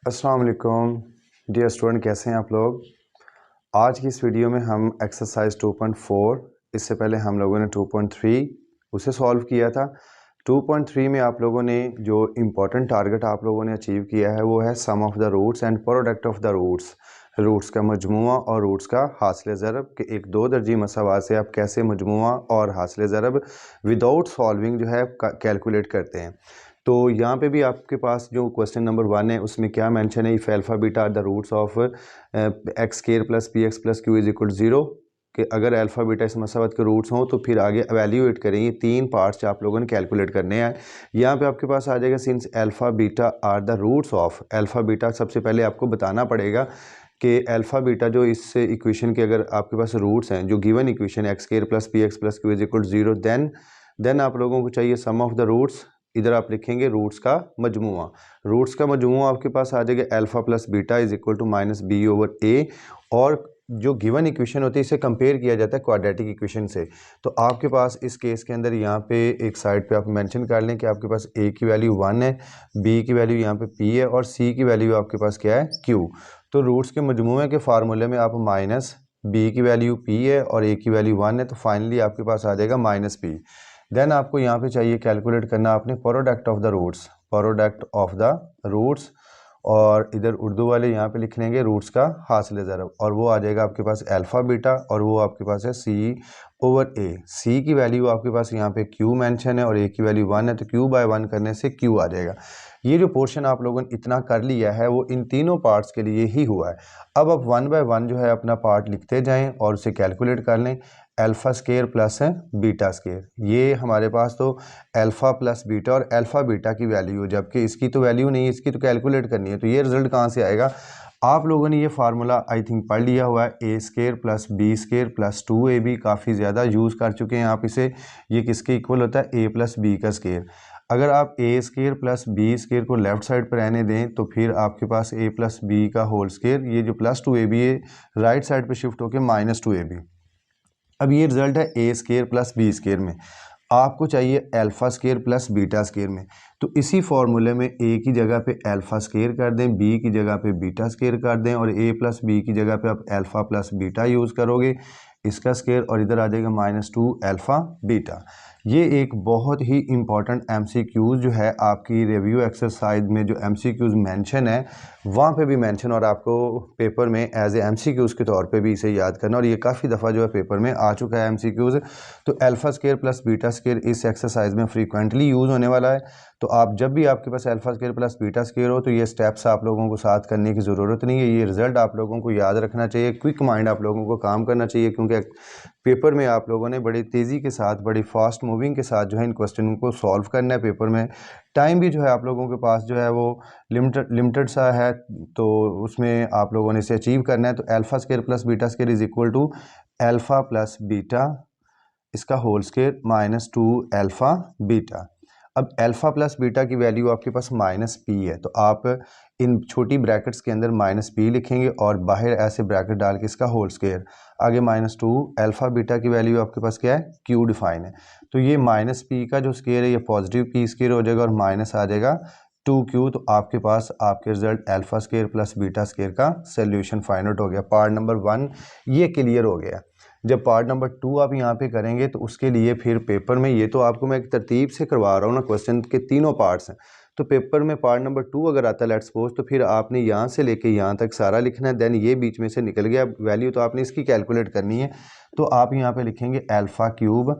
अस्सलाम वालेकुम dear student, कैसे हैं आप लोग। आज की इस वीडियो में हम एक्सरसाइज 2.4, इससे पहले हम लोगों ने 2.3 उसे सॉल्व किया था। 2.3 में आप लोगों ने जो इम्पोर्टेंट टारगेट आप लोगों ने अचीव किया है वो है sum of the roots and product of the roots का मजमुआ और रूट्स का हासिल ज़रब के एक दो दर्जी मसावात से आप कैसे मजमुआ और हासिल ज़रब विदाउट सॉल्विंग जो है कैलकुलेट करते हैं। तो यहाँ पे भी आपके पास जो क्वेश्चन नंबर 1 है उसमें क्या मेंशन है, if alpha beta are the roots of x square plus p x plus q is equal to 0 कि अगर अल्फ़ा बीटा इस मसावत के रूट्स हों तो फिर आगे एवेल्यूएट करेंगे। तीन पार्ट्स आप लोगों ने कैलकुलेट करने हैं। यहाँ पे आपके पास आ जाएगा since alpha beta are the roots of alpha beta. सबसे पहले आपको बताना पड़ेगा कि अल्फ़ा बीटा जो इस इक्वेशन के अगर आपके पास रूट्स हैं, जो given equation x square plus p x plus q is equal to 0, then आप लोगों को चाहिए सम ऑफ द रूट्स। इधर आप लिखेंगे रूट्स का मजमुआ। रूट्स का मजमुआ आपके पास आ जाएगा alpha plus beta is equal to minus b over a. और जो गिवन इक्वेशन होती है इसे कंपेयर किया जाता है क्वाड्रेटिक इक्वेशन से। तो आपके पास इस केस के अंदर यहाँ पे एक साइड पे आप मेंशन कर लें कि आपके पास ए की वैल्यू 1 है, बी की वैल्यू यहाँ पे पी है और सी की वैल्यू आपके पास क्या है, क्यू। तो रूट्स के मजमुए के फार्मूले में आप माइनस बी की वैल्यू पी है और ए की वैल्यू 1 है, तो फाइनली आपके पास आ जाएगा माइनस पी। देन आपको यहाँ पे चाहिए कैलकुलेट करना आपने प्रोडक्ट ऑफ द रूट्स, और इधर उर्दू वाले यहाँ पे लिख लेंगे रूट्स का हासिल ज़रब, और वो आ जाएगा आपके पास अल्फ़ा बीटा और वो आपके पास है सी ओवर ए। सी की वैल्यू आपके पास यहाँ पे क्यू मेंशन है और ए की वैल्यू 1 है, तो क्यू बाय 1 करने से क्यू आ जाएगा। ये जो पोर्शन आप लोगों ने इतना कर लिया है वो इन तीनों पार्ट्स के लिए ही हुआ है। अब आप 1 बाय 1 जो है अपना पार्ट लिखते जाएं और उसे कैलकुलेट कर लें। अल्फ़ा स्केयर प्लस है बीटा स्केयर, ये हमारे पास तो अल्फ़ा प्लस बीटा और अल्फ़ा बीटा की वैल्यू है, जबकि इसकी तो वैल्यू नहीं है, इसकी तो कैलकुलेट करनी है। तो ये रिजल्ट कहाँ से आएगा? आप लोगों ने ये फार्मूला आई थिंक पढ़ लिया हुआ है, a square plus b square plus 2ab, काफ़ी ज़्यादा यूज़ कर चुके हैं आप इसे। ये किसके इक्वल होता है? ए प्लस बी का स्केयर। अगर आप ए स्केयर प्लस बी स्केयर को लेफ्ट साइड पर रहने दें तो फिर आपके पास ए प्लस बी का होल स्केयर, ये जो प्लस 2ab है राइट साइड पर शिफ्ट होकर माइनस 2ab। अब ये रिजल्ट है a square plus b square में, आपको चाहिए alpha square plus beta square में। तो इसी फॉर्मूले में ए की जगह पे अल्फ़ा स्केयर कर दें, बी की जगह पे बीटा स्केयर कर दें और ए प्लस बी की जगह पे आप अल्फ़ा प्लस बीटा यूज़ करोगे, इसका स्केयर, और इधर आ जाएगा -2 अल्फ़ा बीटा। ये एक बहुत ही इंपॉर्टेंट एमसीक्यूज़ जो है आपकी रिव्यू एक्सरसाइज में जो एमसीक्यूज़ मेंशन है वहाँ पे भी मेंशन, और आपको पेपर में एज ए एमसीक्यूज़ के तौर पे भी इसे याद करना, और ये काफ़ी दफ़ा जो है पेपर में आ चुका है एमसीक्यूज़। तो alpha square plus beta square इस एक्सरसाइज में फ्रीक्वेंटली यूज़ होने वाला है। तो आप जब भी आपके पास alpha square plus beta square हो तो ये स्टेप्स आप लोगों को साथ करने की ज़रूरत नहीं है, ये रिजल्ट आप लोगों को याद रखना चाहिए, क्विक माइंड आप लोगों को काम करना चाहिए, क्योंकि पेपर में आप लोगों ने बड़ी तेज़ी के साथ, बड़ी फास्ट मूविंग के साथ जो है इन क्वेश्चन को सॉल्व करना है। पेपर में टाइम भी जो है आप लोगों के पास जो है वो लिमिटेड सा है, तो उसमें आप लोगों ने इसे अचीव करना है। तो alpha square plus beta square is equal to alpha plus beta इसका होल स्केयर -2 अल्फ़ा बीटा। अब अल्फ़ा प्लस बीटा की वैल्यू आपके पास -p है, तो आप इन छोटी ब्रैकेट्स के अंदर -p लिखेंगे और बाहर ऐसे ब्रैकेट डाल के इसका होल स्केयर, आगे -2 अल्फ़ा बीटा की वैल्यू आपके पास क्या है, q डिफाइन है। तो ये -p का जो स्केयर है ये पॉजिटिव p स्केयर हो जाएगा और माइनस आ जाएगा 2q। तो आपके पास आपके result alpha square plus beta square का सोल्यूशन फाइंड आउट हो गया। पार्ट नंबर 1 ये क्लियर हो गया। जब पार्ट नंबर 2 आप यहाँ पे करेंगे तो उसके लिए फिर पेपर में, ये तो आपको मैं एक तरतीब से करवा रहा हूँ ना, क्वेश्चन के तीनों पार्ट्स हैं, तो पेपर में पार्ट नंबर 2 अगर आता है लेट्स सपोज, तो फिर आपने यहाँ से लेके यहाँ तक सारा लिखना है। देन ये बीच में से निकल गया वैल्यू, तो आपने इसकी कैलकुलेट करनी है। तो आप यहाँ पे लिखेंगे alpha cube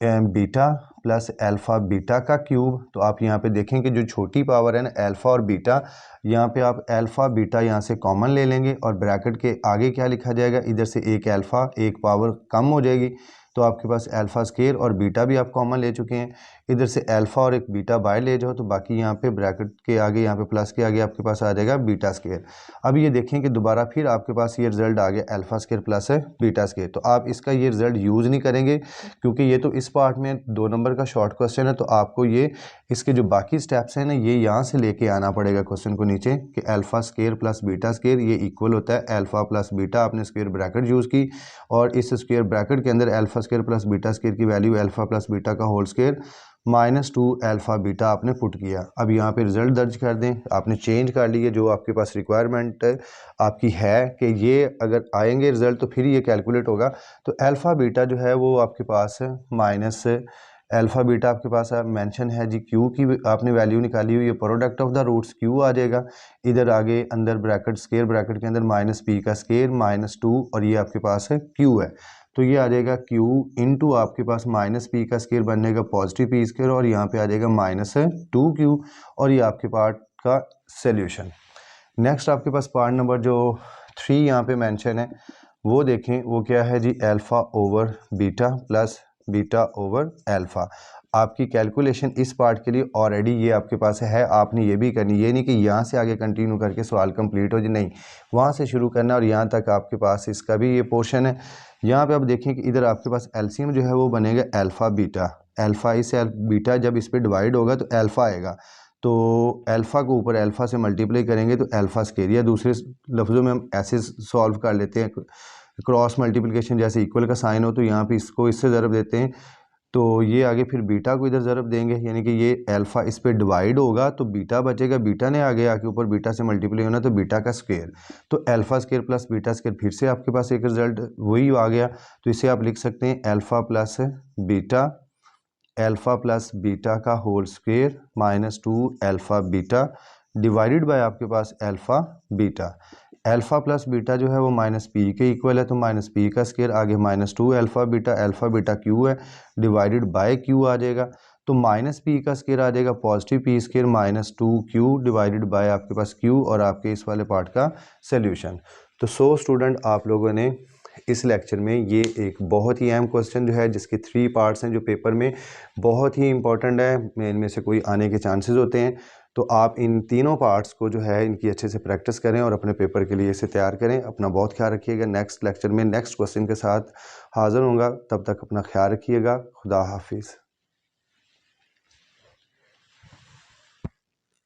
beta plus alpha beta का क्यूब। तो आप यहाँ पे देखें कि जो छोटी पावर है ना अल्फ़ा और बीटा, यहाँ पे आप अल्फ़ा बीटा यहाँ से कॉमन ले लेंगे और ब्रैकेट के आगे क्या लिखा जाएगा, इधर से एक अल्फ़ा एक पावर कम हो जाएगी, तो आपके पास अल्फ़ा स्केयर और बीटा भी आप कॉमन ले चुके हैं। इधर से अल्फ़ा और एक बीटा बाहर ले जाओ, तो बाकी यहाँ पे ब्रैकेट के आगे, यहाँ पे प्लस के आगे आपके पास आ जाएगा बीटा स्केयर। अब ये देखें कि दोबारा फिर आपके पास ये रिजल्ट आ गया अल्फ़ा स्केयर प्लस है बीटा स्केयर। तो आप इसका ये रिजल्ट यूज़ नहीं करेंगे क्योंकि ये तो इस पार्ट में 2 नंबर का शॉर्ट क्वेश्चन है, तो आपको ये इसके जो बाकी स्टेप्स हैं ना ये यहाँ से लेके आना पड़ेगा क्वेश्चन को नीचे, कि alpha square plus beta square ये इक्वल होता है अल्फ़ा प्लस बीटा, आपने स्क्वायर ब्रैकेट यूज़ की और इस स्क्वायर ब्रैकेट के अंदर alpha square plus beta square की वैल्यू अल्फ़ा प्लस बीटा का होल स्केयर -2 अल्फ़ा बीटा आपने पुट किया। अब यहाँ पे रिज़ल्ट दर्ज कर दें, आपने चेंज कर लिए जो आपके पास रिक्वायरमेंट आपकी है कि ये अगर आएंगे रिज़ल्ट तो फिर ये कैलकुलेट होगा। तो अल्फ़ा बीटा जो है वो आपके पास है माइनस अल्फ़ा बीटा आपके पास मेंशन है जी क्यू की आपने वैल्यू निकाली हुई है, product of the roots q आ जाएगा। इधर आगे अंदर ब्रैकेट स्केयर ब्रैकेट के अंदर -p का स्केयर -2 और ये आपके पास है क्यू है। तो ये आ जाएगा क्यू इंटू आपके पास -p का स्केयर बनेगा पॉजिटिव p स्केयर और यहाँ पे आ जाएगा -2q और ये आपके पार्ट का सॉल्यूशन। नेक्स्ट आपके पास पार्ट नंबर जो 3 यहाँ पे मेंशन है वो देखें, वो क्या है जी, alpha over beta plus beta over alpha. आपकी कैलकुलेशन इस पार्ट के लिए ऑलरेडी ये आपके पास है, आपने ये भी करनी, ये नहीं कि यहाँ से आगे कंटिन्यू करके सवाल कंप्लीट हो जी, नहीं, वहाँ से शुरू करना और यहाँ तक आपके पास इसका भी ये पोर्शन है। यहाँ पे आप देखें कि इधर आपके पास एलसीएम जो है वो बनेगा अल्फ़ा बीटा, अल्फ़ा इस बीटा जब इस पर डिवाइड होगा तो अल्फ़ा आएगा, तो अल्फ़ा को ऊपर अल्फ़ा से मल्टीप्लाई करेंगे तो अल्फ़ा स्केयर, या दूसरे लफ्ज़ों में हम ऐसे सॉल्व कर लेते हैं, क्रॉस मल्टीप्लिकेशन जैसे इक्वल का साइन हो तो यहाँ पे इसको इससे ज़रब देते हैं, तो ये आगे फिर बीटा को इधर ज़रब देंगे, यानी कि ये अल्फ़ा इस पे डिवाइड होगा तो बीटा बचेगा, बीटा ने आगे आके ऊपर बीटा से मल्टीप्लाई होना तो बीटा का स्क्वायर, तो alpha square plus beta square, फिर से आपके पास एक रिजल्ट वही आ गया। तो इसे आप लिख सकते हैं अल्फ़ा प्लस बीटा का whole square -2 alpha beta divided by आपके पास alpha beta. Alpha plus beta जो है वो -p के इक्वल है, तो -p का स्क्वायर आगे -2 अल्फ़ा बीटा क्यू है डिवाइडेड बाय क्यू आ जाएगा, तो -p का स्क्वायर आ जाएगा positive p square -2q divided by आपके पास q और आपके इस वाले पार्ट का सॉल्यूशन। तो स्टूडेंट आप लोगों ने इस लेक्चर में ये एक बहुत ही अहम क्वेश्चन जो है जिसके 3 पार्ट्स हैं जो पेपर में बहुत ही इंपॉर्टेंट है, इनमें से कोई आने के चांसेस होते हैं, तो आप इन तीनों पार्ट्स को जो है इनकी अच्छे से प्रैक्टिस करें और अपने पेपर के लिए इसे तैयार करें। अपना बहुत ख्याल रखिएगा। नेक्स्ट लेक्चर में नेक्स्ट क्वेश्चन के साथ हाज़िर होऊंगा, तब तक अपना ख्याल रखिएगा। खुदा हाफिज़।